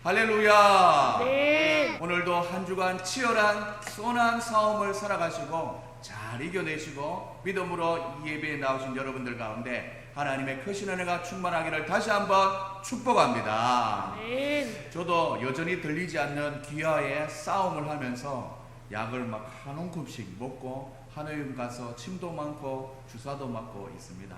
할렐루야. 네. 오늘도 한 주간 치열한 선한 싸움을 살아가시고 잘 이겨내시고 믿음으로 이 예배에 나오신 여러분들 가운데 하나님의 크신 은혜가 충만하기를 다시 한번 축복합니다. 네. 저도 여전히 들리지 않는 귀하의 싸움을 하면서 약을 막 한 움큼씩 먹고 한의원 가서 침도 많고 주사도 맞고 있습니다.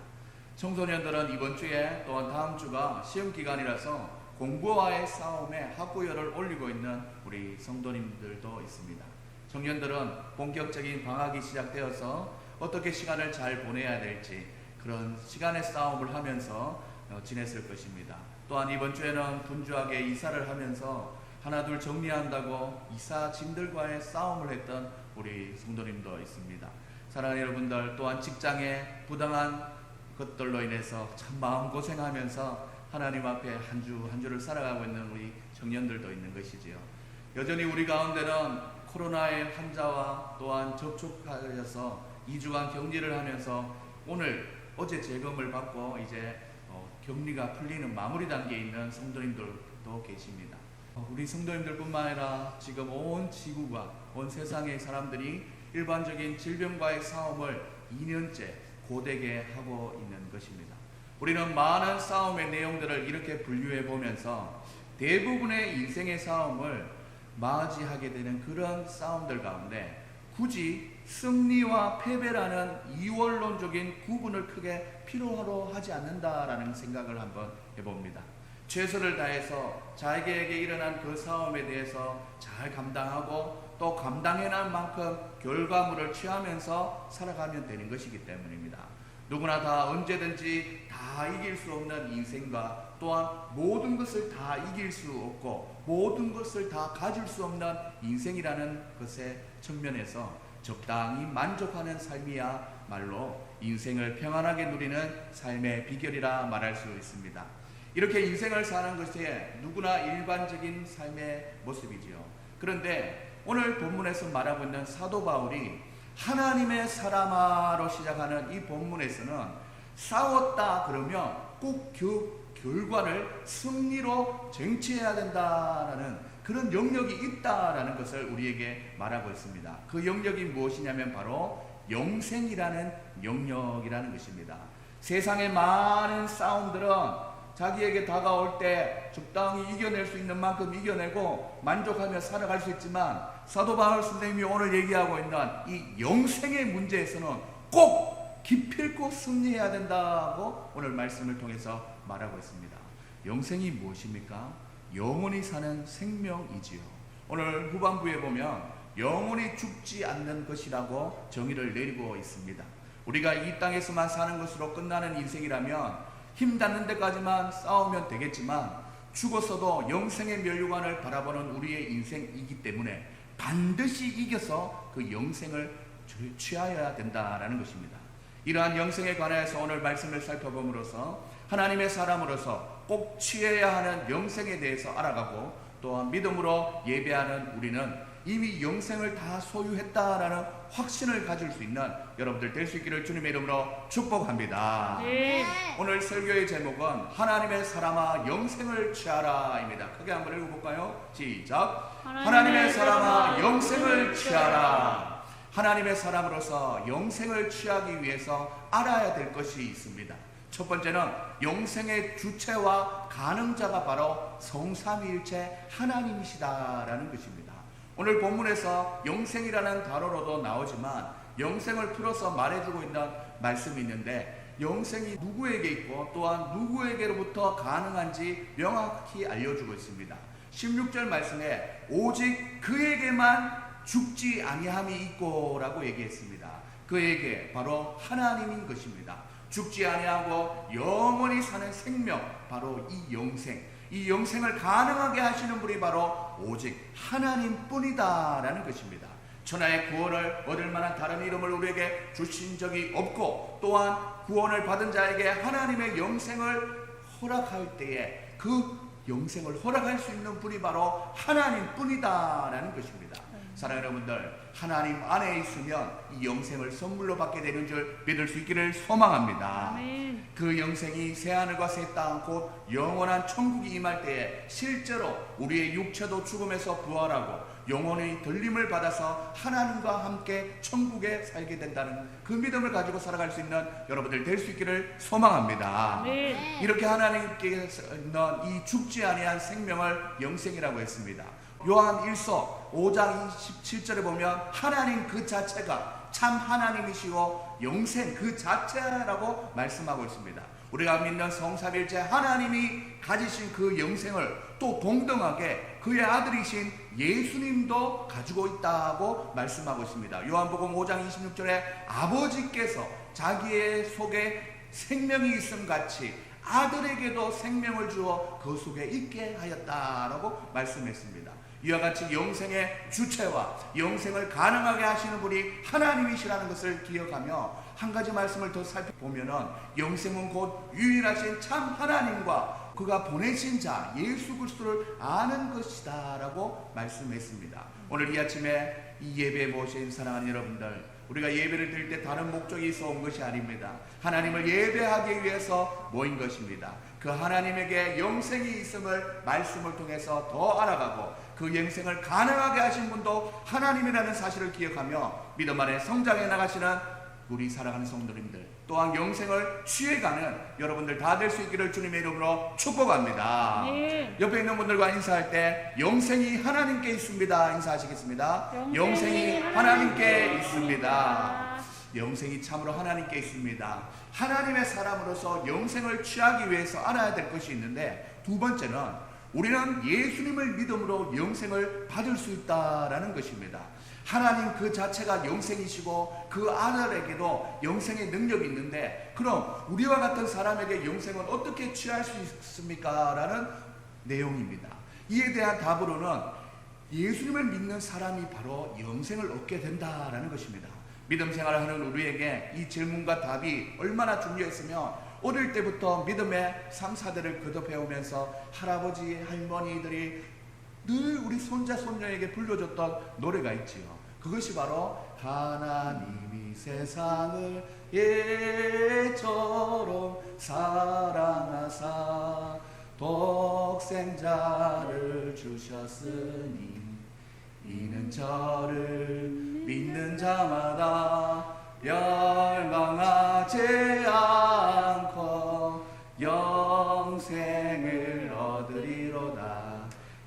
청소년들은 이번 주에 또한 다음 주가 시험 기간이라서 공부와의 싸움에 학구열을 올리고 있는 우리 성도님들도 있습니다. 청년들은 본격적인 방학이 시작되어서 어떻게 시간을 잘 보내야 될지 그런 시간의 싸움을 하면서 지냈을 것입니다. 또한 이번 주에는 분주하게 이사를 하면서 하나둘 정리한다고 이사 짐들과의 싸움을 했던 우리 성도님도 있습니다. 사랑하는 여러분들, 또한 직장에 부당한 것들로 인해서 참 마음고생하면서 하나님 앞에 한 주 한 주를 살아가고 있는 우리 청년들도 있는 것이지요. 여전히 우리 가운데는 코로나의 환자와 또한 접촉하여서 2주간 격리를 하면서 어제 재검을 받고 이제 격리가 풀리는 마무리 단계에 있는 성도님들도 계십니다. 우리 성도님들뿐만 아니라 지금 온 지구가 온 세상의 사람들이 일반적인 질병과의 싸움을 2년째 고되게 하고 있는 것입니다. 우리는 많은 싸움의 내용들을 이렇게 분류해 보면서 대부분의 인생의 싸움을 맞이하게 되는 그런 싸움들 가운데 굳이 승리와 패배라는 이원론적인 구분을 크게 필요로 하지 않는다라는 생각을 한번 해봅니다. 최선을 다해서 자기에게 일어난 그 싸움에 대해서 잘 감당하고 또 감당해낸 만큼 결과물을 취하면서 살아가면 되는 것이기 때문입니다. 누구나 다 언제든지 다 이길 수 없는 인생과 또한 모든 것을 다 이길 수 없고 모든 것을 다 가질 수 없는 인생이라는 것의 측면에서 적당히 만족하는 삶이야말로 인생을 평안하게 누리는 삶의 비결이라 말할 수 있습니다. 이렇게 인생을 사는 것이 누구나 일반적인 삶의 모습이지요. 그런데 오늘 본문에서 말하고 있는 사도 바울이 하나님의 사람아로 시작하는 이 본문에서는 싸웠다 그러면 꼭 결과를 승리로 쟁취해야 된다라는 그런 영역이 있다라는 것을 우리에게 말하고 있습니다. 그 영역이 무엇이냐면 바로 영생이라는 영역이라는 것입니다. 세상의 많은 싸움들은 자기에게 다가올 때 적당히 이겨낼 수 있는 만큼 이겨내고 만족하며 살아갈 수 있지만 사도 바울 선생님이 오늘 얘기하고 있는 이 영생의 문제에서는 꼭 기필코 승리해야 된다고 오늘 말씀을 통해서 말하고 있습니다. 영생이 무엇입니까? 영원히 사는 생명이지요. 오늘 후반부에 보면 영원히 죽지 않는 것이라고 정의를 내리고 있습니다. 우리가 이 땅에서만 사는 것으로 끝나는 인생이라면 힘 닿는 데까지만 싸우면 되겠지만 죽었어도 영생의 면류관을 바라보는 우리의 인생이기 때문에 반드시 이겨서 그 영생을 취하여야 된다라는 것입니다. 이러한 영생에 관해서 오늘 말씀을 살펴봄으로써 하나님의 사람으로서 꼭 취해야 하는 영생에 대해서 알아가고 또한 믿음으로 예배하는 우리는 이미 영생을 다 소유했다라는 확신을 가질 수 있는 여러분들 될 수 있기를 주님의 이름으로 축복합니다. 네. 오늘 설교의 제목은 하나님의 사람아 영생을 취하라입니다. 크게 한번 읽어볼까요? 시작. 하나님의 사람아 영생을 취하라. 하나님의 사람으로서 영생을 취하기 위해서 알아야 될 것이 있습니다. 첫 번째는 영생의 주체와 가능자가 바로 성삼위일체 하나님이시다라는 것입니다. 오늘 본문에서 영생이라는 단어로도 나오지만 영생을 풀어서 말해주고 있는 말씀이 있는데 영생이 누구에게 있고 또한 누구에게로부터 가능한지 명확히 알려주고 있습니다. 16절 말씀에 오직 그에게만 죽지 아니함이 있고 라고 얘기했습니다. 그에게 바로 하나님인 것입니다. 죽지 아니하고 영원히 사는 생명, 바로 이 영생, 이 영생을 가능하게 하시는 분이 바로 오직 하나님뿐이다라는 것입니다. 천하의 구원을 얻을 만한 다른 이름을 우리에게 주신 적이 없고 또한 구원을 받은 자에게 하나님의 영생을 허락할 때에 그 영생을 허락할 수 있는 분이 바로 하나님뿐이다라는 것입니다. 사랑하는 여러분들, 하나님 안에 있으면 이 영생을 선물로 받게 되는 줄 믿을 수 있기를 소망합니다. 아멘. 그 영생이 새하늘과 새 땅 곧 영원한 천국이 임할 때에 실제로 우리의 육체도 죽음에서 부활하고 영원히 들림을 받아서 하나님과 함께 천국에 살게 된다는 그 믿음을 가지고 살아갈 수 있는 여러분들 될 수 있기를 소망합니다. 네. 이렇게 하나님께서는 이 죽지 아니한 생명을 영생이라고 했습니다. 요한 1서 5장 27절에 보면 하나님 그 자체가 참 하나님이시고 영생 그 자체라고 말씀하고 있습니다. 우리가 믿는 성삼일체 하나님이 가지신 그 영생을 또 동등하게 그의 아들이신 예수님도 가지고 있다고 말씀하고 있습니다. 요한복음 5장 26절에 아버지께서 자기의 속에 생명이 있음 같이 아들에게도 생명을 주어 그 속에 있게 하였다라고 말씀했습니다. 이와 같이 영생의 주체와 영생을 가능하게 하시는 분이 하나님이시라는 것을 기억하며 한 가지 말씀을 더 살펴보면은 영생은 곧 유일하신 참 하나님과 그가 보내신 자 예수 그리스도를 아는 것이다라고 말씀했습니다. 오늘 이 아침에 이 예배에 모신 사랑하는 여러분들, 우리가 예배를 드릴 때 다른 목적이 있어 온 것이 아닙니다. 하나님을 예배하기 위해서 모인 것입니다. 그 하나님에게 영생이 있음을 말씀을 통해서 더 알아가고 그 영생을 가능하게 하신 분도 하나님이라는 사실을 기억하며 믿음 안에 성장해 나가시는 우리 사랑하는 성도님들, 또한 영생을 취해가는 여러분들 다 될 수 있기를 주님의 이름으로 축복합니다. 네. 옆에 있는 분들과 인사할 때 영생이 하나님께 있습니다. 인사하시겠습니다. 영생이 하나님께 있습니다. 영생이 참으로 하나님께 있습니다. 하나님의 사람으로서 영생을 취하기 위해서 알아야 될 것이 있는데, 두 번째는 우리는 예수님을 믿음으로 영생을 받을 수 있다라는 것입니다. 하나님 그 자체가 영생이시고 그 아들에게도 영생의 능력이 있는데, 그럼 우리와 같은 사람에게 영생은 어떻게 취할 수 있습니까? 라는 내용입니다. 이에 대한 답으로는 예수님을 믿는 사람이 바로 영생을 얻게 된다라는 것입니다. 믿음 생활을 하는 우리에게 이 질문과 답이 얼마나 중요했으면 어릴 때부터 믿음의 3, 4대를 거듭해오면서 할아버지, 할머니들이 늘 우리 손자, 손녀에게 불러줬던 노래가 있지요. 그것이 바로 하나님이 세상을 예처럼 사랑하사 독생자를 주셨으니 이는 저를 믿는 자마다 멸망하지 않고 영생을 얻으리로다.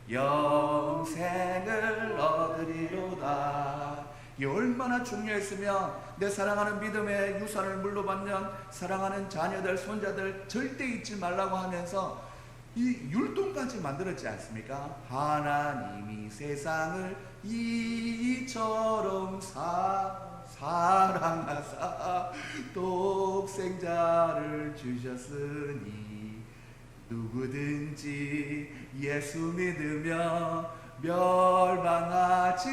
영생을 얻으리로다. 이 얼마나 중요했으면 내 사랑하는 믿음의 유산을 물러받는 사랑하는 자녀들, 손자들 절대 잊지 말라고 하면서 이 율동까지 만들었지 않습니까? 하나님이 세상을 이처럼 사랑하사 독생자를 주셨으니 누구든지 예수 믿으며 멸망하지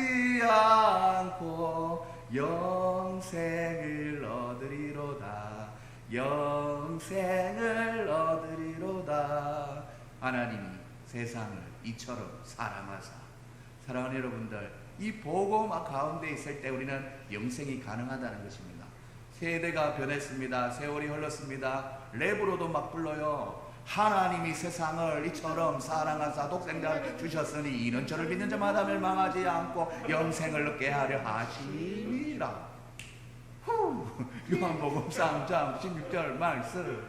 않고 영생을 얻으리로다. 영생을 얻으리로다. 하나님이 세상을 이처럼 사랑하사. 사랑하는 여러분들, 이 복음 가운데 있을 때 우리는 영생이 가능하다는 것입니다. 세대가 변했습니다. 세월이 흘렀습니다. 랩으로도 막 불러요. 하나님이 세상을 이처럼 사랑하사 독생자를 주셨으니 이는 저를 믿는 자마다 멸망하지 않고 영생을 얻게 하려 하심이라. 요한복음 3장 16절 말씀.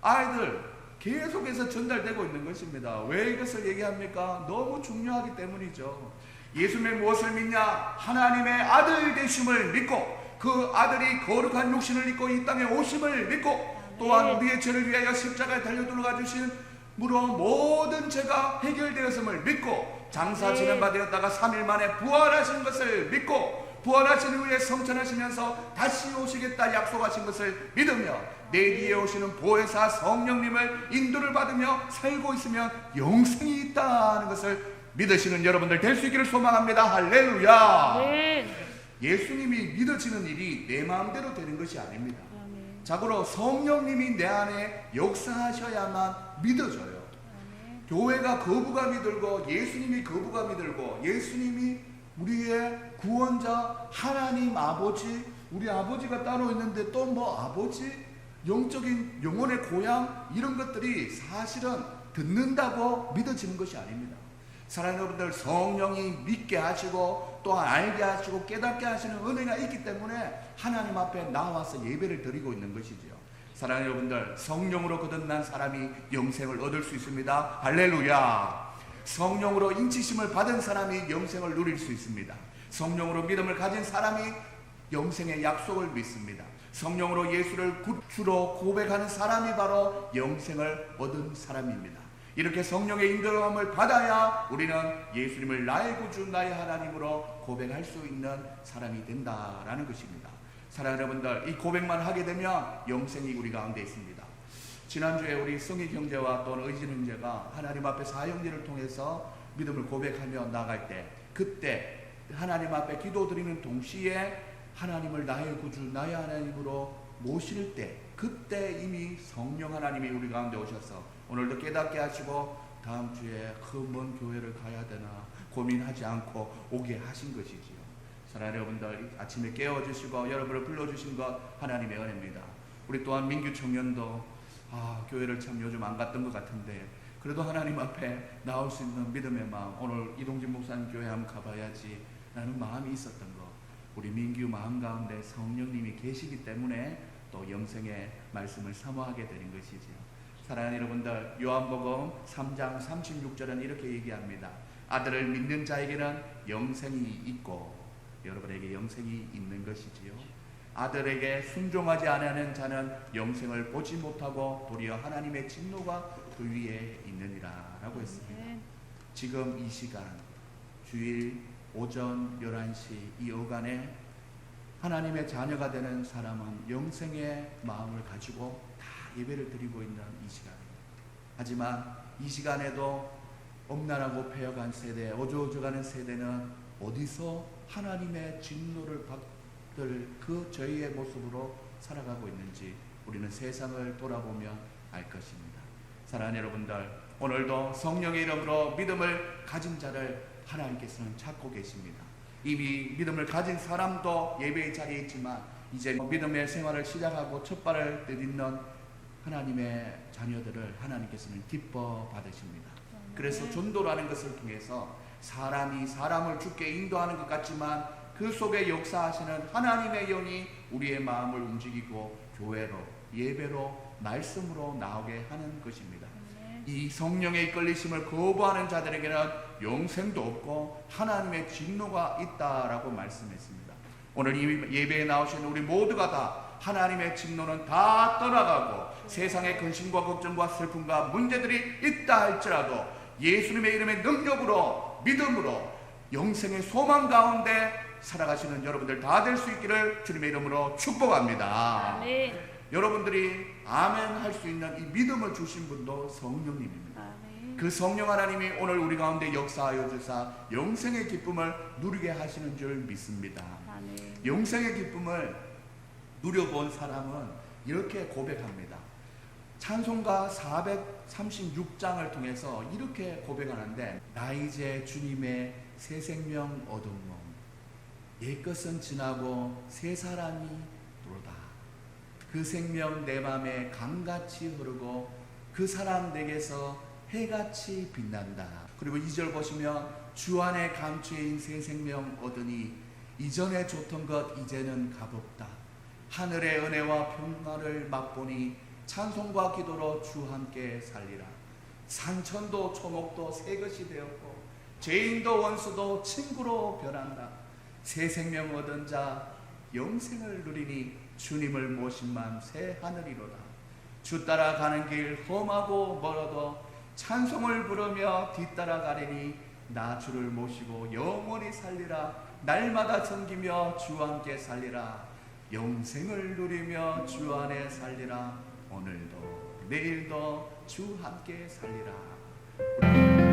아이들 계속해서 전달되고 있는 것입니다. 왜 이것을 얘기합니까? 너무 중요하기 때문이죠. 예수님의 무엇을 믿냐? 하나님의 아들 되심을 믿고 그 아들이 거룩한 육신을 입고 이 땅에 오심을 믿고 또한 우리의 죄를 위하여 십자가에 달려 돌아가 주신 무로 모든 죄가 해결되었음을 믿고 장사 지낸 바 되었다가 3일 만에 부활하신 것을 믿고 부활하신 후에 성천하시면서 다시 오시겠다 약속하신 것을 믿으며 내 뒤에 오시는 보혜사 성령님을 인도를 받으며 살고 있으면 영생이 있다는 것을 믿으시는 여러분들 될 수 있기를 소망합니다. 할렐루야. 네. 예수님이 믿어지는 일이 내 마음대로 되는 것이 아닙니다. 아멘. 자고로 성령님이 내 안에 역사하셔야만 믿어져요. 아멘. 교회가 거부감이 들고 예수님이 거부감이 들고 예수님이 우리의 구원자 하나님 아버지, 우리 아버지가 따로 있는데 또 뭐 아버지? 영적인 영혼의 고향 이런 것들이 사실은 듣는다고 믿어지는 것이 아닙니다. 사랑하는 여러분들, 성령이 믿게 하시고 또한 알게 하시고 깨닫게 하시는 은혜가 있기 때문에 하나님 앞에 나와서 예배를 드리고 있는 것이지요. 사랑하는 여러분들, 성령으로 거듭난 사람이 영생을 얻을 수 있습니다. 할렐루야. 성령으로 인치심을 받은 사람이 영생을 누릴 수 있습니다. 성령으로 믿음을 가진 사람이 영생의 약속을 믿습니다. 성령으로 예수를 구주로 고백하는 사람이 바로 영생을 얻은 사람입니다. 이렇게 성령의 인도함을 받아야 우리는 예수님을 나의 구주 나의 하나님으로 고백할 수 있는 사람이 된다라는 것입니다. 사랑하는 여러분들, 이 고백만 하게 되면 영생이 우리 가운데 있습니다. 지난주에 우리 성희 형제와 또는 의진 형제가 하나님 앞에 사형제를 통해서 믿음을 고백하며 나갈 때, 그때 하나님 앞에 기도드리는 동시에 하나님을 나의 구주 나의 하나님으로 모실 때, 그때 이미 성령 하나님이 우리 가운데 오셔서 오늘도 깨닫게 하시고 다음 주에 그 먼 교회를 가야 되나 고민하지 않고 오게 하신 것이지요. 사랑하는 여러분들, 아침에 깨워주시고 여러분을 불러주신 것 하나님의 은혜입니다. 우리 또한 민규 청년도 교회를 참 요즘 안 갔던 것 같은데 그래도 하나님 앞에 나올 수 있는 믿음의 마음, 오늘 이동진 목사님 교회 한번 가봐야지 라는 마음이 있었던 것, 우리 민규 마음 가운데 성령님이 계시기 때문에 또 영생의 말씀을 사모하게 되는 것이지요. 사랑하는 여러분들, 요한복음 3장 36절은 이렇게 얘기합니다. 아들을 믿는 자에게는 영생이 있고 여러분에게 영생이 있는 것이지요. 아들에게 순종하지 않는 자는 영생을 보지 못하고 도리어 하나님의 진노가 그 위에 있느니라 라고 했습니다. 지금 이 시간 주일 오전 11시 이 어간에 하나님의 자녀가 되는 사람은 영생의 마음을 가지고 다 예배를 드리고 있는 이 시간입니다. 하지만 이 시간에도 엄난하고 패역한 세대, 어두워져가는 세대는 어디서 하나님의 진노를 받을 그 저희의 모습으로 살아가고 있는지 우리는 세상을 돌아보면 알 것입니다. 사랑하는 여러분들, 오늘도 성령의 이름으로 믿음을 가진 자를 하나님께서는 찾고 계십니다. 이미 믿음을 가진 사람도 예배의 자리에 있지만 이제 믿음의 생활을 시작하고 첫 발을 내딛는 하나님의 자녀들을 하나님께서는 기뻐 받으십니다. 그래서 전도라는 것을 통해서 사람이 사람을 주께 인도하는 것 같지만 그 속에 역사하시는 하나님의 영이 우리의 마음을 움직이고 교회로, 예배로, 말씀으로 나오게 하는 것입니다. 이 성령의 이끌리심을 거부하는 자들에게는 영생도 없고 하나님의 진노가 있다라고 말씀했습니다. 오늘 이 예배에 나오신 우리 모두가 다 하나님의 진노는 다 떠나가고 세상의 근심과 걱정과 슬픔과 문제들이 있다 할지라도 예수님의 이름의 능력으로 믿음으로 영생의 소망 가운데 살아가시는 여러분들 다 될 수 있기를 주님의 이름으로 축복합니다. 아멘. 여러분들이 아멘 할 수 있는 이 믿음을 주신 분도 성령님입니다. 아멘. 그 성령 하나님이 오늘 우리 가운데 역사하여 주사 영생의 기쁨을 누리게 하시는 줄 믿습니다. 아멘. 영생의 기쁨을 누려본 사람은 이렇게 고백합니다. 찬송가 436장을 통해서 이렇게 고백하는데, 나 이제 주님의 새 생명 얻었노. 옛것은 지나고 새 사람이 도로다. 그 생명 내 맘에 강같이 흐르고 그 사랑 내게서 해같이 빛난다. 그리고 2절 보시면 주 안에 감추인 새 생명 얻으니 이전에 좋던 것 이제는 값없다. 하늘의 은혜와 평화를 맛보니 찬송과 기도로 주 함께 살리라. 산천도 초목도 새 것이 되었고 죄인도 원수도 친구로 변한다. 새 생명 얻은 자 영생을 누리니 주님을 모신 맘 새 하늘이로다. 주 따라가는 길 험하고 멀어도 찬송을 부르며 뒤따라가리니 나 주를 모시고 영원히 살리라. 날마다 섬기며 주와 함께 살리라. 영생을 누리며 주 안에 살리라. 오늘도 내일도 주 함께 살리라.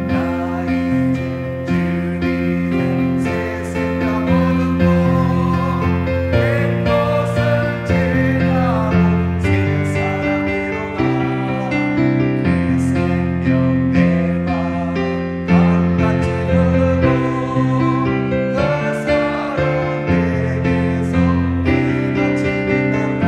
나 이제 주님의 새 생명 얻었고 내 것을 지나고 새 사람이로다. 그 생명 내 마음 강같이 흐르고 그 사랑 내게서 해같이 빛난다.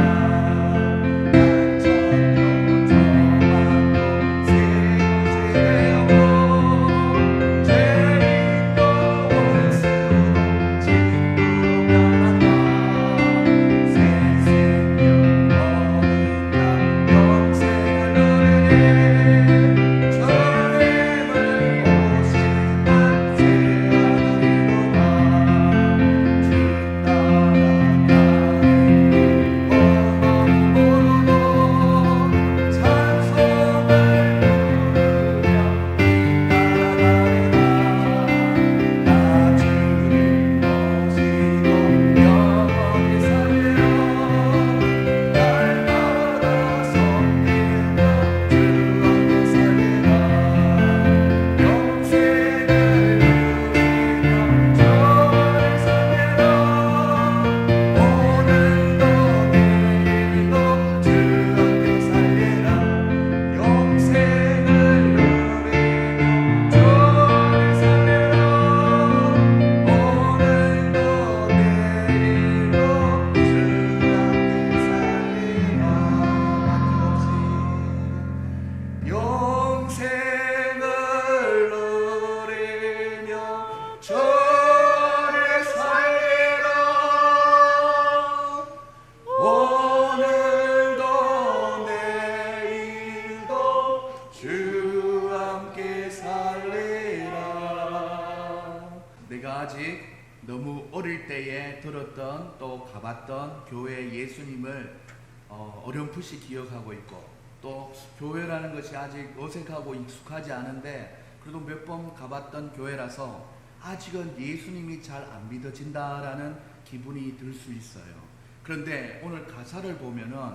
내가 아직 너무 어릴 때에 들었던 또 가봤던 교회 예수님을 어렴풋이 기억하고 있고, 또 교회라는 것이 아직 어색하고 익숙하지 않은데 그래도 몇 번 가봤던 교회라서 아직은 예수님이 잘 안 믿어진다라는 기분이 들 수 있어요. 그런데 오늘 가사를 보면은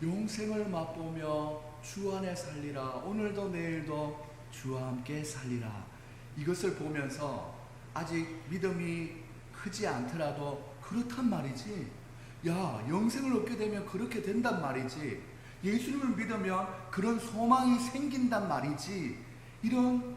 영생을 맛보며 주 안에 살리라, 오늘도 내일도 주와 함께 살리라, 이것을 보면서 아직 믿음이 크지 않더라도 그렇단 말이지, 야, 영생을 얻게 되면 그렇게 된단 말이지, 예수님을 믿으면 그런 소망이 생긴단 말이지, 이런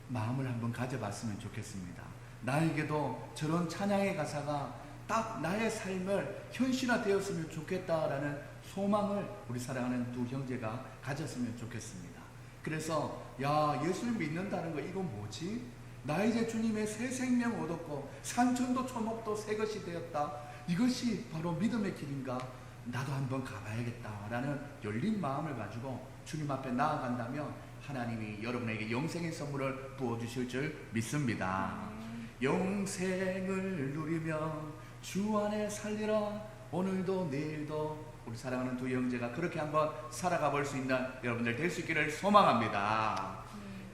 마음을 한번 가져봤으면 좋겠습니다. 나에게도 저런 찬양의 가사가 딱 나의 삶을 현실화되었으면 좋겠다라는 소망을 우리 사랑하는 두 형제가 가졌으면 좋겠습니다. 그래서 야, 예수를 믿는다는 거 이건 뭐지? 나 이제 주님의 새 생명 얻었고 산천도 초목도 새 것이 되었다, 이것이 바로 믿음의 길인가? 나도 한번 가봐야겠다라는 열린 마음을 가지고 주님 앞에 나아간다면 하나님이 여러분에게 영생의 선물을 부어주실 줄 믿습니다. 영생을 누리며 주 안에 살리라, 오늘도 내일도. 우리 사랑하는 두 형제가 그렇게 한번 살아가 볼 수 있는 여러분들 될 수 있기를 소망합니다.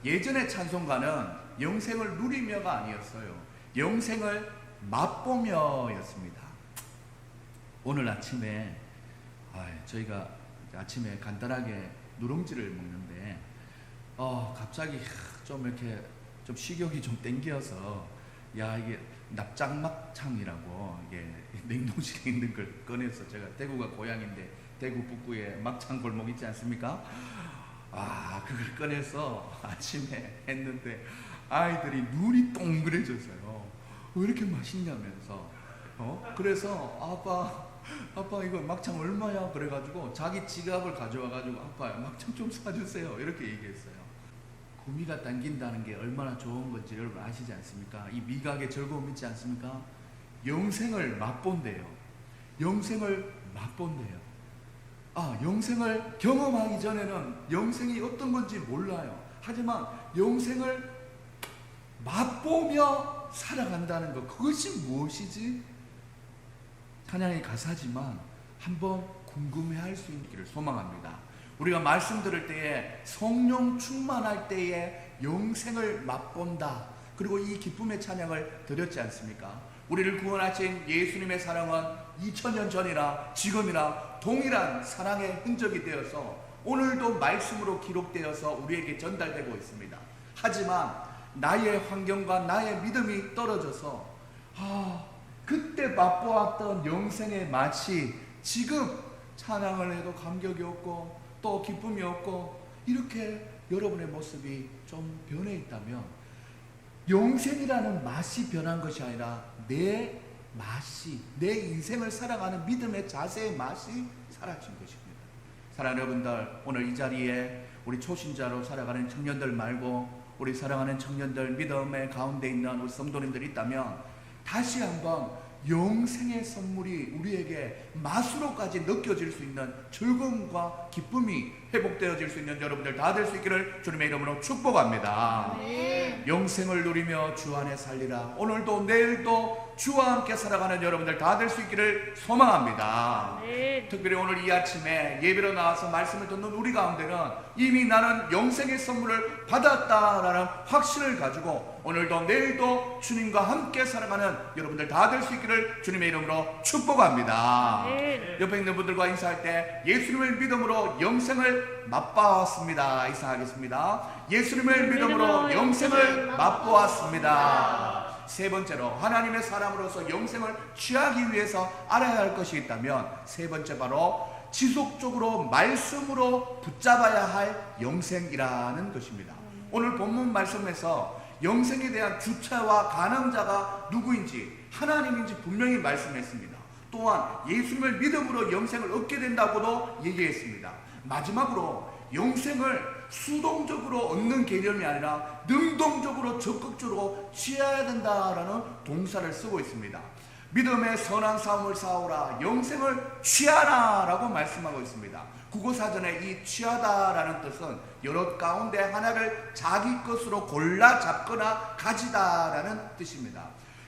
예전의 찬송가는 영생을 누리며가 아니었어요. 영생을 맛보며였습니다. 오늘 아침에 저희가 아침에 간단하게 누룽지를 먹는데 갑자기 좀 이렇게 좀 식욕이 좀 땡겨서, 야, 이게 납작막창이라고 이게 냉동실에 있는 걸 꺼내서, 제가 대구가 고향인데 대구 북구에 막창 골목 있지 않습니까? 그걸 꺼내서 아침에 했는데 아이들이 눈이 동그래졌어요. 왜 이렇게 맛있냐면서. 그래서 아빠 이거 막창 얼마야? 그래가지고 자기 지갑을 가져와가지고 아빠 막창 좀 사주세요, 이렇게 얘기했어요. 구미가 당긴다는 게 얼마나 좋은 건지 여러분 아시지 않습니까? 이 미각의 즐거움 있지 않습니까? 영생을 맛본대요. 영생을 맛본대요. 영생을 경험하기 전에는 영생이 어떤 건지 몰라요. 하지만 영생을 맛보며 살아간다는 것, 그것이 무엇이지? 찬양의 가사지만 한번 궁금해할 수 있기를 소망합니다. 우리가 말씀 들을 때에 성령 충만할 때에 영생을 맛본다, 그리고 이 기쁨의 찬양을 드렸지 않습니까? 우리를 구원하신 예수님의 사랑은 2000년 전이나 지금이나 동일한 사랑의 흔적이 되어서 오늘도 말씀으로 기록되어서 우리에게 전달되고 있습니다. 하지만 나의 환경과 나의 믿음이 떨어져서 그때 맛보았던 영생의 맛이 지금 찬양을 해도 감격이 없고 또 기쁨이 없고, 이렇게 여러분의 모습이 좀 변해 있다면 영생이라는 맛이 변한 것이 아니라 내 맛이, 내 인생을 살아가는 믿음의 자세의 맛이 사라진 것입니다. 사랑하는 여러분들, 오늘 이 자리에 우리 초신자로 살아가는 청년들 말고 우리 사랑하는 청년들, 믿음의 가운데 있는 우리 성도님들이 있다면 다시 한번 영생의 선물이 우리에게 맛으로까지 느껴질 수 있는 즐거움과 기쁨이 회복되어질 수 있는 여러분들 다 될 수 있기를 주님의 이름으로 축복합니다. 영생을 누리며 주 안에 살리라, 오늘도 내일도 주와 함께 살아가는 여러분들 다 될 수 있기를 소망합니다. 특별히 오늘 이 아침에 예배로 나와서 말씀을 듣는 우리 가운데는 이미 나는 영생의 선물을 받았다라는 확신을 가지고 오늘도 내일도 주님과 함께 살아가는 여러분들 다 될 수 있기를 주님의 이름으로 축복합니다. 옆에 있는 분들과 인사할 때 예수님을 믿음으로 영생을 맛보았습니다. 인사하겠습니다. 예수님을 믿음으로 영생을 맛보았습니다. 세 번째로 하나님의 사람으로서 영생을 취하기 위해서 알아야 할 것이 있다면 세 번째 바로 지속적으로 말씀으로 붙잡아야 할 영생이라는 것입니다. 오늘 본문 말씀에서 영생에 대한 주체와 가능자가 누구인지 하나님인지 분명히 말씀했습니다. 또한 예수님을 믿음으로 영생을 얻게 된다고도 얘기했습니다. 마지막으로 영생을 수동적으로 얻는 개념이 아니라 능동적으로 적극적으로 취해야 된다라는 동사를 쓰고 있습니다. 믿음의 선한 싸움을 싸우라, 영생을 취하라 라고 말씀하고 있습니다. 국어사전에 이 취하다라는 뜻은 여러 가운데 하나를 자기 것으로 골라 잡거나 가지다라는 뜻입니다.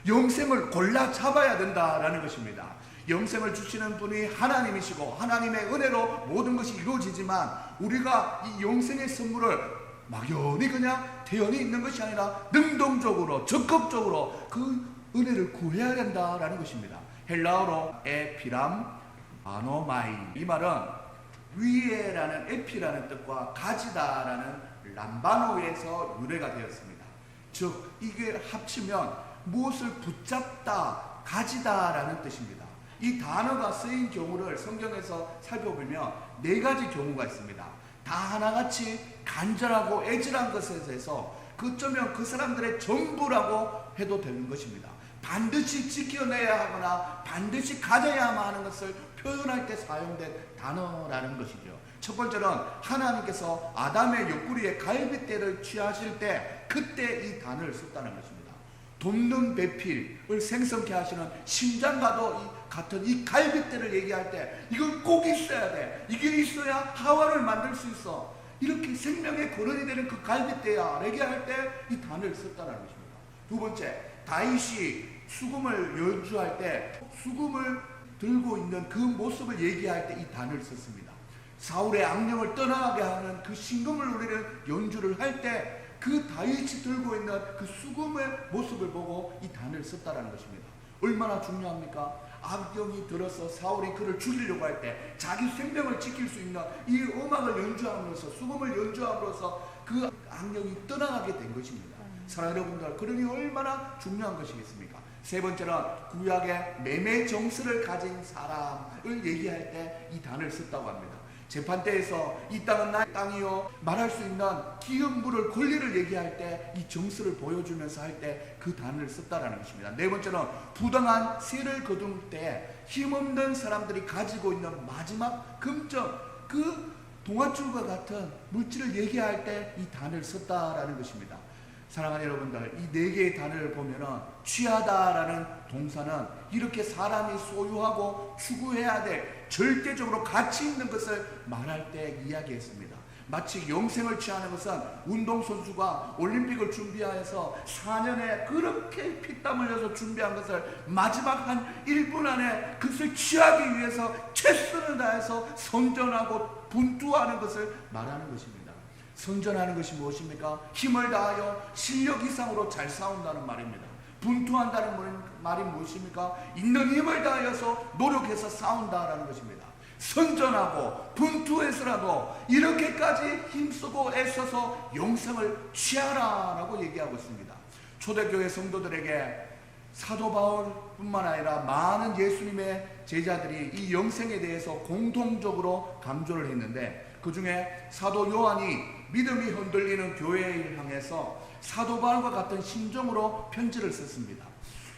영생을 골라 잡아야 된다라는 것입니다. 영생을 주시는 분이 하나님이시고 하나님의 은혜로 모든 것이 이루어지지만 우리가 이 영생의 선물을 막연히 그냥 태연히 있는 것이 아니라 능동적으로 적극적으로 그 은혜를 구해야 된다라는 것입니다. 헬라어로 에피람 아노마이, 이 말은 위에라는 에피라는 뜻과 가지다라는 람바노에서 유래가 되었습니다. 즉 이게 합치면 무엇을 붙잡다, 가지다라는 뜻입니다. 이 단어가 쓰인 경우를 성경에서 살펴보면 네 가지 경우가 있습니다. 다 하나같이 간절하고 애절한 것에 대해서 어쩌면 그 사람들의 전부라고 해도 되는 것입니다. 반드시 지켜내야 하거나 반드시 가져야만 하는 것을 표현할 때 사용된 단어라는 것이죠. 첫 번째는 하나님께서 아담의 옆구리에 갈빗대를 취하실 때 그때 이 단어를 썼다는 것입니다. 돕는 배필을 생성케 하시는 심장과도 같은 이 갈빗대를 얘기할 때 이건 꼭 있어야 돼. 이게 있어야 하와를 만들 수 있어. 이렇게 생명의 근원이 되는 그 갈빗대야 얘기할 때 이 단어를 썼다는 것입니다. 두 번째, 다윗이 수금을 연주할 때 수금을 들고 있는 그 모습을 얘기할 때 이 단어를 썼습니다. 사울의 악령을 떠나게 하는 그 신금을 우리는 연주를 할 때 그 다윗이 들고 있는 그 수금의 모습을 보고 이 단어를 썼다는 것입니다. 얼마나 중요합니까? 악령이 들어서 사울이 그를 죽이려고 할 때 자기 생명을 지킬 수 있는 이 음악을 연주함으로써 수금을 연주함으로써 그 악령이 떠나가게 된 것입니다. 사랑하는 여러분들, 그러니 얼마나 중요한 것이겠습니까? 세 번째는 구약의 매매 정수를 가진 사람을 얘기할 때 이 단어를 썼다고 합니다. 재판대에서 이 땅은 나의 땅이요 말할 수 있는 기업 물을 권리를 얘기할 때 이 정수를 보여주면서 할 때 그 단어를 썼다라는 것입니다. 네 번째는 부당한 세를 거둘 때 힘없는 사람들이 가지고 있는 마지막 금점, 그 동아줄과 같은 물질을 얘기할 때 이 단어를 썼다라는 것입니다. 사랑하는 여러분들, 이 네 개의 단어를 보면은 취하다라는 동사는 이렇게 사람이 소유하고 추구해야 될 절대적으로 가치 있는 것을 말할 때 이야기했습니다. 마치 영생을 취하는 것은 운동선수가 올림픽을 준비하여서 4년에 그렇게 피땀 흘려서 준비한 것을 마지막 한 1분 안에 그것을 취하기 위해서 최선을 다해서 선전하고 분투하는 것을 말하는 것입니다. 선전하는 것이 무엇입니까? 힘을 다하여 실력 이상으로 잘 싸운다는 말입니다. 분투한다는 말이 무엇입니까? 있는 힘을 다하여서 노력해서 싸운다라는 것입니다. 선전하고 분투해서라도 이렇게까지 힘쓰고 애써서 영생을 취하라라고 얘기하고 있습니다. 초대교회 성도들에게 사도 바울뿐만 아니라 많은 예수님의 제자들이 이 영생에 대해서 공통적으로 강조를 했는데, 그 중에 사도 요한이 믿음이 흔들리는 교회를 향해서 사도 바울과 같은 심정으로 편지를 썼습니다.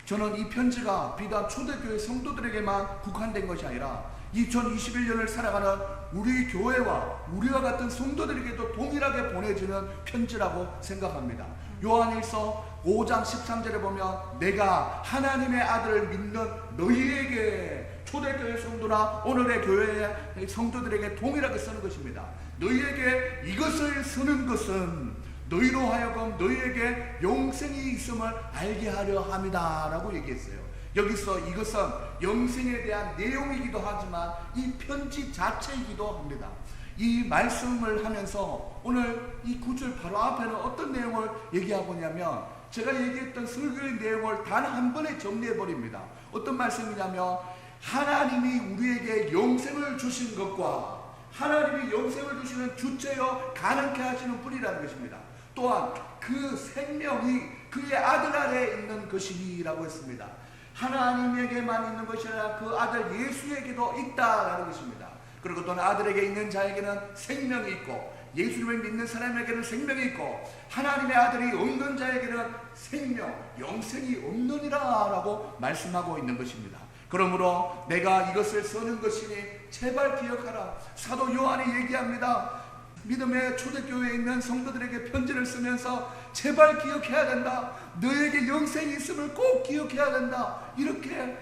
저는 이 편지가 비단 초대교회 성도들에게만 국한된 것이 아니라 2021년을 살아가는 우리 교회와 우리와 같은 성도들에게도 동일하게 보내지는 편지라고 생각합니다. 요한일서 5장 13절에 보면 내가 하나님의 아들을 믿는 너희에게, 초대교회 성도나 오늘의 교회의 성도들에게 동일하게 쓰는 것입니다. 너희에게 이것을 쓰는 것은 너희로 하여금 너희에게 영생이 있음을 알게 하려 함이다 라고 얘기했어요. 여기서 이것은 영생에 대한 내용이기도 하지만 이 편지 자체이기도 합니다. 이 말씀을 하면서 오늘 이 구절 바로 앞에는 어떤 내용을 얘기하고 있냐면, 제가 얘기했던 설교의 내용을 단 한 번에 정리해버립니다. 어떤 말씀이냐면, 하나님이 우리에게 영생을 주신 것과 하나님이 영생을 주시는 주체여 가능케 하시는 분이라는 것입니다. 또한 그 생명이 그의 아들 아래에 있는 것이라고 했습니다. 하나님에게만 있는 것이 아니라 그 아들 예수에게도 있다라는 것입니다. 그리고 또한 아들에게 있는 자에게는 생명이 있고 예수님을 믿는 사람에게는 생명이 있고 하나님의 아들이 없는 자에게는 생명, 영생이 없느니라 라고 말씀하고 있는 것입니다. 그러므로 내가 이것을 쓰는 것이니 제발 기억하라. 사도 요한이 얘기합니다. 믿음의 초대교회에 있는 성도들에게 편지를 쓰면서 제발 기억해야 된다. 너에게 영생이 있음을 꼭 기억해야 된다. 이렇게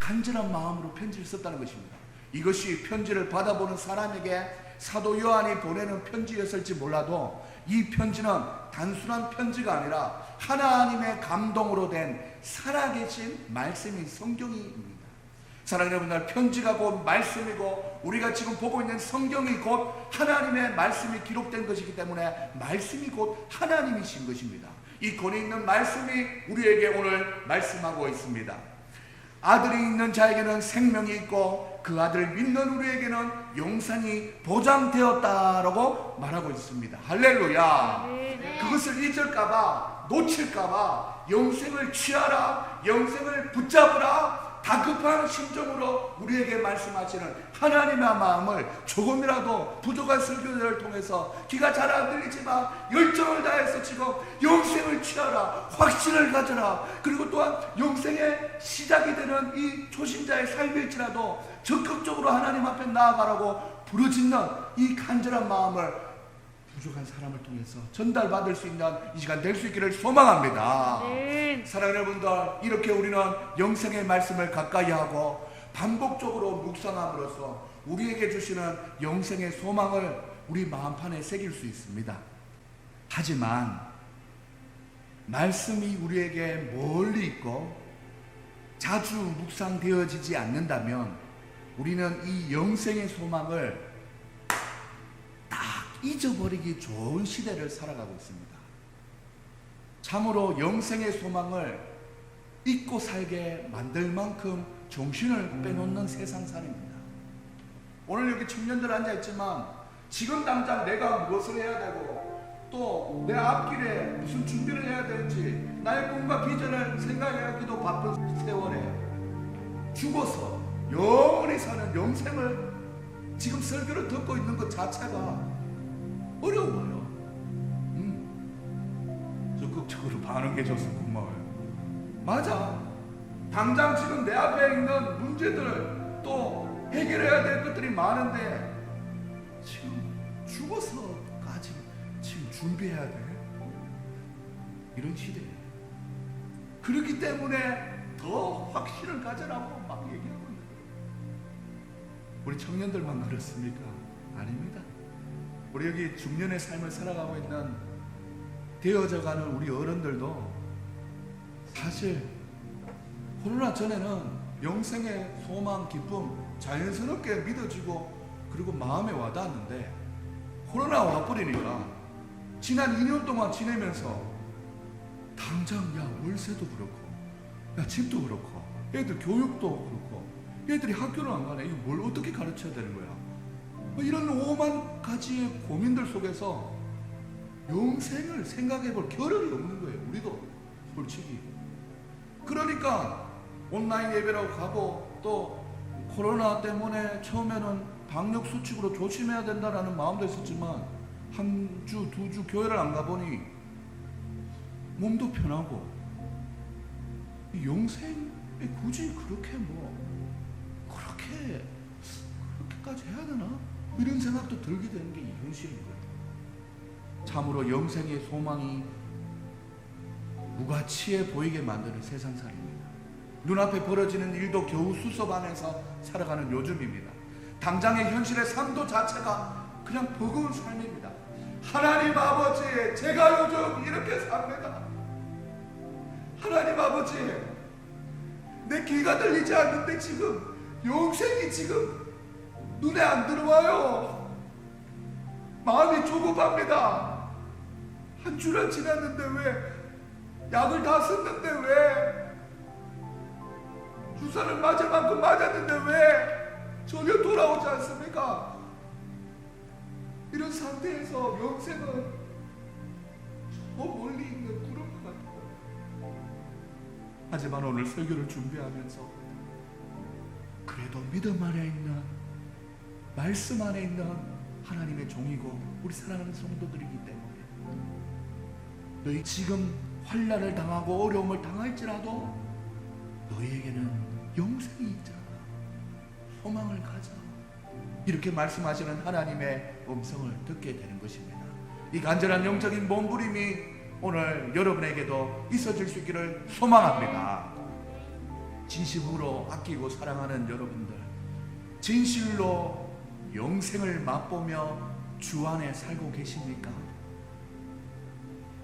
간절한 마음으로 편지를 썼다는 것입니다. 이것이 편지를 받아보는 사람에게 사도 요한이 보내는 편지였을지 몰라도 이 편지는 단순한 편지가 아니라 하나님의 감동으로 된 살아계신 말씀인 성경입니다. 사랑하는 여러분들, 편지가 곧 말씀이고 우리가 지금 보고 있는 성경이 곧 하나님의 말씀이 기록된 것이기 때문에 말씀이 곧 하나님이신 것입니다. 이 권위 있는 말씀이 우리에게 오늘 말씀하고 있습니다. 아들이 있는 자에게는 생명이 있고 그 아들을 믿는 우리에게는 영생이 보장되었다라고 말하고 있습니다. 할렐루야. 네. 그것을 잊을까봐, 놓칠까봐 영생을 취하라, 영생을 붙잡으라, 다급한 심정으로 우리에게 말씀하시는 하나님의 마음을 조금이라도 부족한 설교를 통해서 귀가 잘 안 들리지만 열정을 다해서 지금 영생을 취하라, 확신을 가져라, 그리고 또한 영생의 시작이 되는 이 초신자의 삶일지라도 적극적으로 하나님 앞에 나아가라고 부르짖는 이 간절한 마음을 부족한 사람을 통해서 전달받을 수 있는 이 시간 될 수 있기를 소망합니다. 네. 사랑하는 여러분들, 이렇게 우리는 영생의 말씀을 가까이 하고 반복적으로 묵상함으로써 우리에게 주시는 영생의 소망을 우리 마음판에 새길 수 있습니다. 하지만 말씀이 우리에게 멀리 있고 자주 묵상되어지지 않는다면 우리는 이 영생의 소망을 딱 잊어버리기 좋은 시대를 살아가고 있습니다. 참으로 영생의 소망을 잊고 살게 만들 만큼 정신을 빼놓는 세상 살입니다. 오늘 여기 청년들 앉아있지만 지금 당장 내가 무엇을 해야 되고 또 내 앞길에 무슨 준비를 해야 될지 나의 꿈과 비전을 생각하기도 바쁜 세월에 죽어서 영원히 사는 영생을 지금 설교를 듣고 있는 것 자체가 어려워요. 적극적으로 반응해줘서 고마워요. 맞아. 당장 지금 내 앞에 있는 문제들 또 해결해야 될 것들이 많은데 지금 죽어서까지 지금 준비해야 돼. 이런 시대에. 그렇기 때문에 더 확신을 가져라고 막 얘기하고 있는 거예요. 우리 청년들만 그렇습니까? 아닙니다. 우리 여기 중년의 삶을 살아가고 있는 되어져가는 우리 어른들도 사실 코로나 전에는 영생의 소망, 기쁨 자연스럽게 믿어지고 그리고 마음에 와닿았는데 코로나 와버리니까 지난 2년 동안 지내면서 당장 야 월세도 그렇고 야 집도 그렇고 애들 교육도 그렇고 애들이 학교를 안 가네. 이거 뭘 어떻게 가르쳐야 되는 거야? 이런 오만 가지의 고민들 속에서 영생을 생각해 볼 겨를이 없는 거예요. 우리도 솔직히. 그러니까 온라인 예배라고 가고 또 코로나 때문에 처음에는 방역 수칙으로 조심해야 된다라는 마음도 있었지만 한 주, 두 주 교회를 안 가보니 몸도 편하고 영생에 굳이 그렇게 그렇게까지 해야 되나? 이런 생각도 들게 되는 게 현실인 거예요. 참으로 영생의 소망이 무가치해 보이게 만드는 세상살입니다. 눈앞에 벌어지는 일도 겨우 수습 안에서 살아가는 요즘입니다. 당장의 현실의 삶도 자체가 그냥 버거운 삶입니다. 하나님 아버지, 제가 요즘 이렇게 삽니다. 하나님 아버지, 내 귀가 들리지 않는데 지금 영생이 지금 눈에 안 들어와요. 마음이 조급합니다. 한 주를 지났는데 왜 약을 다 썼는데 왜 주사를 맞을 만큼 맞았는데 왜 전혀 돌아오지 않습니까? 이런 상태에서 영생은 저 멀리 있는 구름 것 같아요. 하지만 오늘 설교를 준비하면서 그래도 믿음 안에 있는 말씀 안에 있는 하나님의 종이고 우리 사랑하는 성도들이기 때문에 너희 지금 환난을 당하고 어려움을 당할지라도 너희에게는 영생이 있잖아. 소망을 가져. 이렇게 말씀하시는 하나님의 음성을 듣게 되는 것입니다. 이 간절한 영적인 몸부림이 오늘 여러분에게도 있어질 수 있기를 소망합니다. 진심으로 아끼고 사랑하는 여러분들, 진실로 영생을 맛보며 주 안에 살고 계십니까?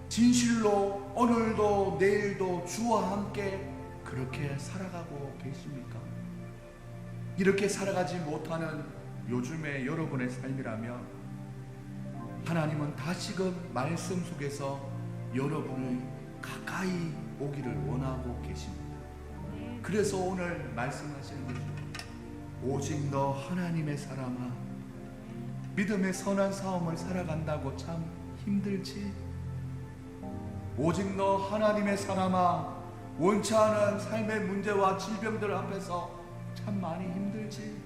진실로 오늘도 내일도 주와 함께 그렇게 살아가고 계십니까? 이렇게 살아가지 못하는 요즘의 여러분의 삶이라면 하나님은 다시금 말씀 속에서 여러분을 가까이 오기를 원하고 계십니다. 그래서 오늘 말씀하시는 거죠. 오직 너 하나님의 사람아, 믿음의 선한 싸움을 살아간다고 참 힘들지? 오직 너 하나님의 사람아, 원치 않은 삶의 문제와 질병들 앞에서 참 많이 힘들지?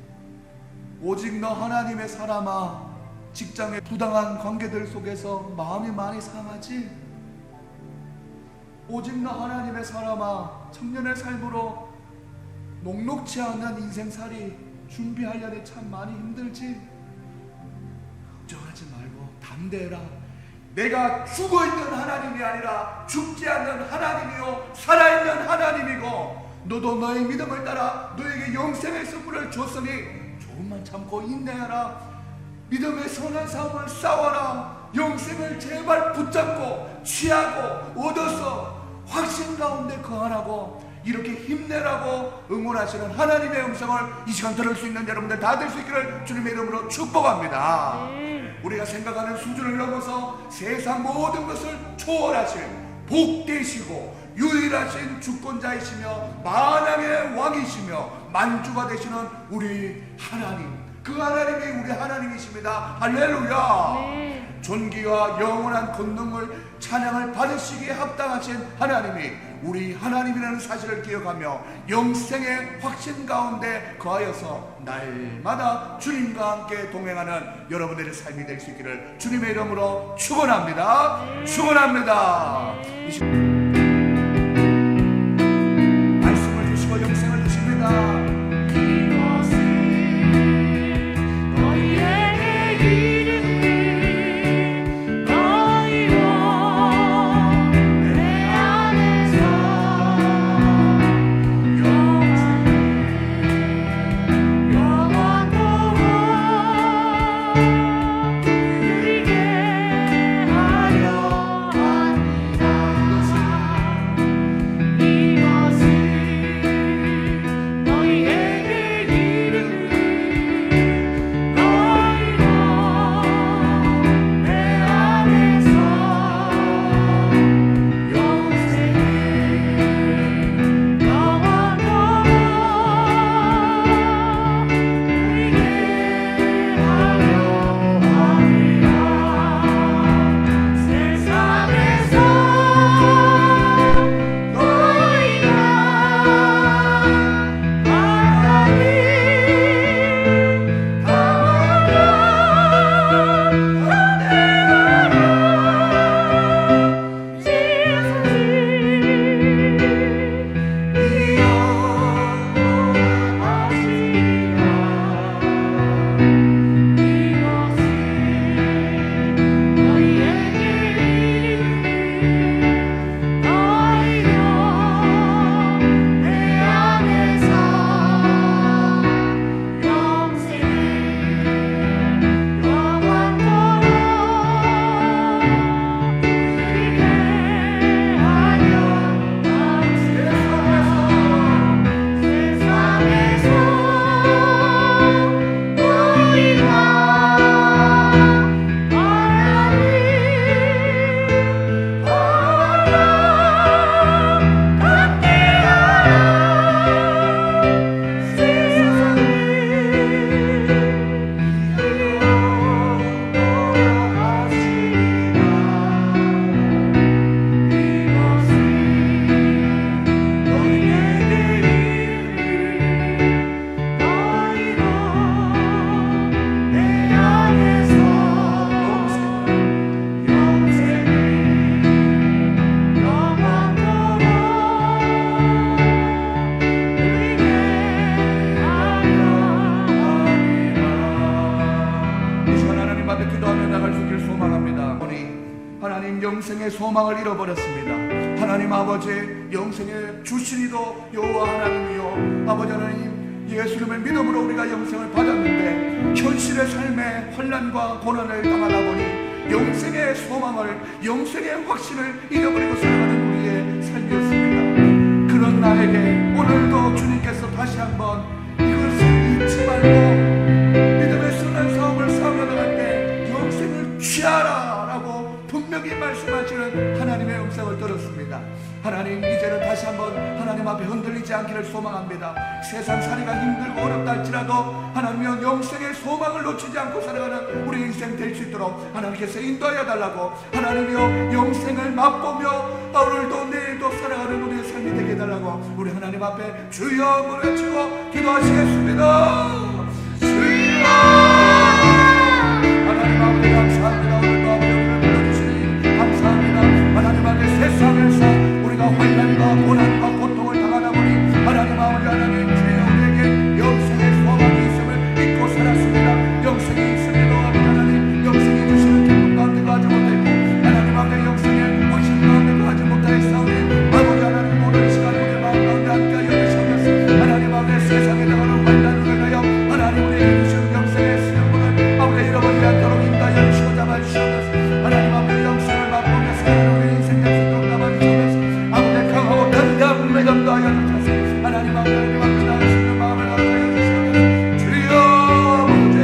오직 너 하나님의 사람아, 직장의 부당한 관계들 속에서 마음이 많이 상하지? 오직 너 하나님의 사람아, 청년의 삶으로 녹록지 않은 인생살이 준비하려니 참 많이 힘들지? 걱정하지 말고 담대해라. 내가 죽어있는 하나님이 아니라 죽지 않는 하나님이요 살아있는 하나님이고, 너도 너의 믿음을 따라 너에게 영생의 선물을 줬으니 조금만 참고 인내하라. 믿음의 선한 싸움을 싸워라. 영생을 제발 붙잡고 취하고 얻어서 확신 가운데 거하라고, 이렇게 힘내라고 응원하시는 하나님의 음성을 이 시간 들을 수 있는 여러분들 다 될 수 있기를 주님의 이름으로 축복합니다. 우리가 생각하는 수준을 넘어서 세상 모든 것을 초월하신 복되시고 유일하신 주권자이시며 만왕의 왕이시며 만주가 되시는 우리 하나님, 그 하나님이 우리 하나님이십니다. 할렐루야. 존귀와 영원한 권능을 찬양을 받으시기에 합당하신 하나님이 우리 하나님이라는 사실을 기억하며 영생의 확신 가운데 거하여서 날마다 주님과 함께 동행하는 여러분들의 삶이 될 수 있기를 주님의 이름으로 축원합니다. 축원합니다. 말씀을 주시고 영생을 주십니다. 소망을 잃어버렸습니다. 하나님 아버지, 영생의 주신이도 여호와 하나님이요 아버지 하나님, 예수님의 믿음으로 우리가 영생을 받았는데 현실의 삶에 환난과 고난을 당하다 보니 영생의 소망을, 영생의 확신을 잃어버리고 살아가는 우리의 삶이었습니다. 그런 나에게 오늘도 주님께서 다시 한번 이것을 잊지 말고 믿음의 선한 싸움을 싸우며 나갈 때 영생을 취하라 라고 분명히 말씀하시는 하나님의 음성을 들었습니다. 하나님, 이제는 다시 한번 하나님 앞에 흔들리지 않기를 소망합니다. 세상 살이가 힘들고 어렵다 할지라도 하나님은 영생의 소망을 놓치지 않고 살아가는 우리 인생 될 수 있도록 하나님께서 인도하여 달라고, 하나님이여 영생을 맛보며 오늘도 내일도 살아가는 우리의 삶이 되게 해달라고 우리 하나님 앞에 주여 부르짖고 기도하시겠습니다. 주여! 하나님 아버지 감사합니다. 오늘도 아버지 불러주시니 감사합니다. 하나님 앞에 세상에서 우리가 환난과 고난과 고통을 당하다 보니 하나님 아버지 하나님, 주여 우리에게 영생의 소망이 있음을 믿고 살았습니다. 영생이 있음에도 아버지 하나님, 영생이 주시는 기쁨 가운데 가지 못했고 하나님 앞에 영생의 확신 가운데 가지 못하였사오니 아버지 하나님, 오늘 시간 우리의 마음 가운데 함께하여 주시옵소서. 하나님 앞에 세상에 당하는 환난을 위하여 하나님 우리에게 주시는 영생의 수용을 아버지 잃어버리지 않도록 인도하여 주시고 잡아주시옵소서. 하나님 앞에 영생을 맛보며 살아가는 우리 인생 될 수 있도록 잡아주시옵소서. 아버지 강하고 담대한 믿음도 하여 주소서. 하나님 앞에 하나님 앞에 나아가시는 마음을 허락하여 주시옵소서. 주여 아버지,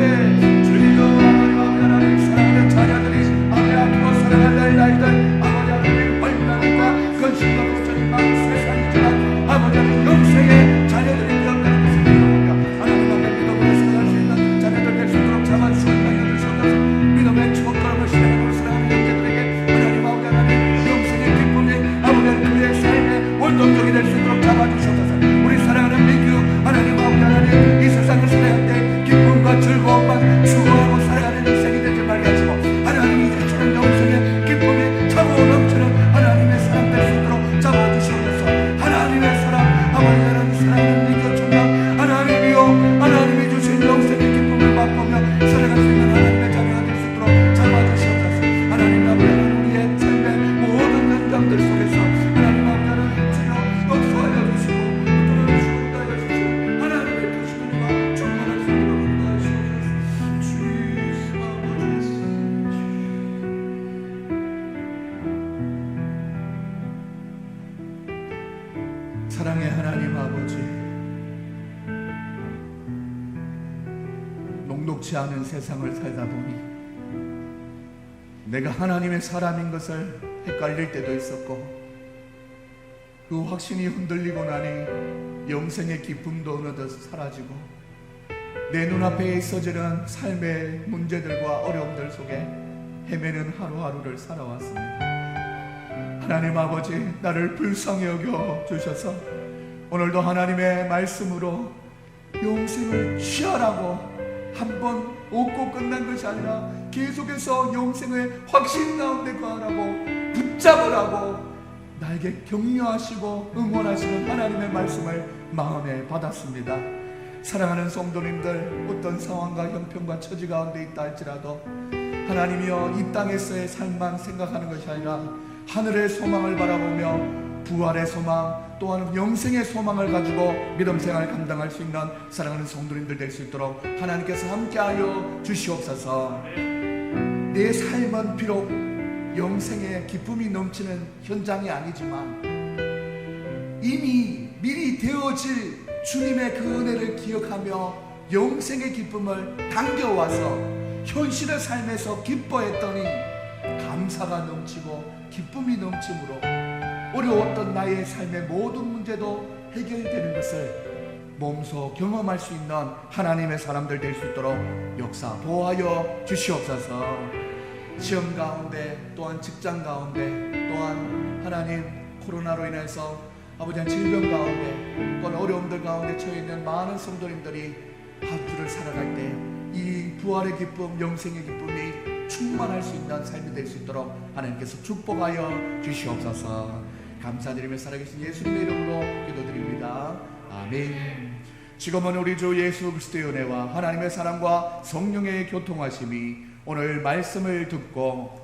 주여 하나님 앞에 하나님 사랑하는 자녀들이 아버지 앞으로 살아갈 날들 아버지 하나님 얼마나 근심과 걱정이 많은 세상이지만 아버지 하나님 영생의 자녀들이 되었다는 것을 믿습니다. 하나님 앞에 믿음으로 살아갈 수 있는 자녀들 될 수 있도록 잡아주시고 인도하여 주시옵소서. 믿음의 첫걸음을 시작으로 살아가는 형제들에게 하나님 아버지 하나님 영생의 기쁨이 아버지 그의 삶의 원동력이 될 수 있도록 잡아주시옵소서. 우리 사랑하는 민규 하나님 아버지 하나님, 이 세상을 살아갈 때 기쁨과 즐거움만 추구하고 살아가는 인생이 되지 말게 하시고 하나님이 주시는 영생의 기쁨이 차고 넘치는 하나님의 사랑 될 수 있도록 잡아주시옵소서. 하나님의 사랑, 아버지 하나님 사랑하는 민규 총장 하나님이요, 하나님이 주신 영생의 기쁨을 맛보며 살아갈 수 있는 하나님의 자녀가 될 수 있도록 잡아주시옵소서. 하나님 아버지 하나님, 우리의 삶의 모든 현장들 속에서 하나님 아버지 하나님 주여 역사하여 주시고 인도하여 주시고 하나님의 크신 충만할 수 있도록 인도하시옵소서. 주여 아버지, 사랑의 하나님 아버지, 녹록지 않은 세상을 살다 보니 내가 하나님의 사람인 것을 헷갈릴 때도 있었고 그 확신이 흔들리고 나니 영생의 기쁨도 어느덧 사라지고 내 눈앞에 있어지는 삶의 문제들과 어려움들 속에 헤매는 하루하루를 살아왔습니다. 하나님 아버지, 나를 불쌍히 여겨 주셔서 오늘도 하나님의 말씀으로 영생을 취하라고 한번 얻고 끝난 것이 아니라 계속해서 영생의 확신 가운데 거하라고 붙잡으라고 나에게 격려하시고 응원하시는 하나님의 말씀을 마음에 받았습니다. 사랑하는 성도님들, 어떤 상황과 형편과 처지 가운데 있다 할지라도 하나님이여 이 땅에서의 삶만 생각하는 것이 아니라 하늘의 소망을 바라보며 부활의 소망 또한 영생의 소망을 가지고 믿음 생활을 감당할 수 있는 사랑하는 성도님들 될 수 있도록 하나님께서 함께하여 주시옵소서. 내 삶은 비록 영생의 기쁨이 넘치는 현장이 아니지만 이미 미리 되어질 주님의 그 은혜를 기억하며 영생의 기쁨을 당겨와서 현실의 삶에서 기뻐했더니 감사가 넘치고 기쁨이 넘침으로 어려웠던 나의 삶의 모든 문제도 해결되는 것을 몸소 경험할 수 있는 하나님의 사람들 될 수 있도록 역사 보호하여 주시옵소서. 시험 가운데 또한 직장 가운데 또한 하나님 코로나로 인해서 아버지 질병 가운데 또한 어려움들 가운데 처해 있는 많은 성도님들이 한 주를 살아갈 때 이 부활의 기쁨, 영생의 기쁨이 충만할 수 있는 삶이 될 수 있도록 하나님께서 축복하여 주시옵소서. 감사드리며 살아계신 예수님의 이름으로 기도드립니다. 아멘. 지금은 우리 주 예수 그리스도의 은혜와 하나님의 사랑과 성령의 교통하심이 오늘 말씀을 듣고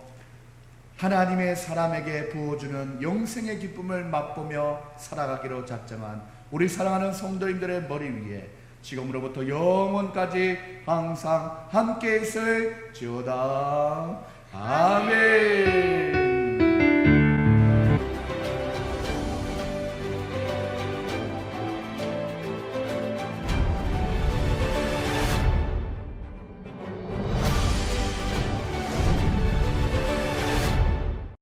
하나님의 사람에게 부어주는 영생의 기쁨을 맛보며 살아가기로 작정한 우리 사랑하는 성도님들의 머리 위에 지금으로부터 영원까지 항상 함께 있을지어다. 아멘.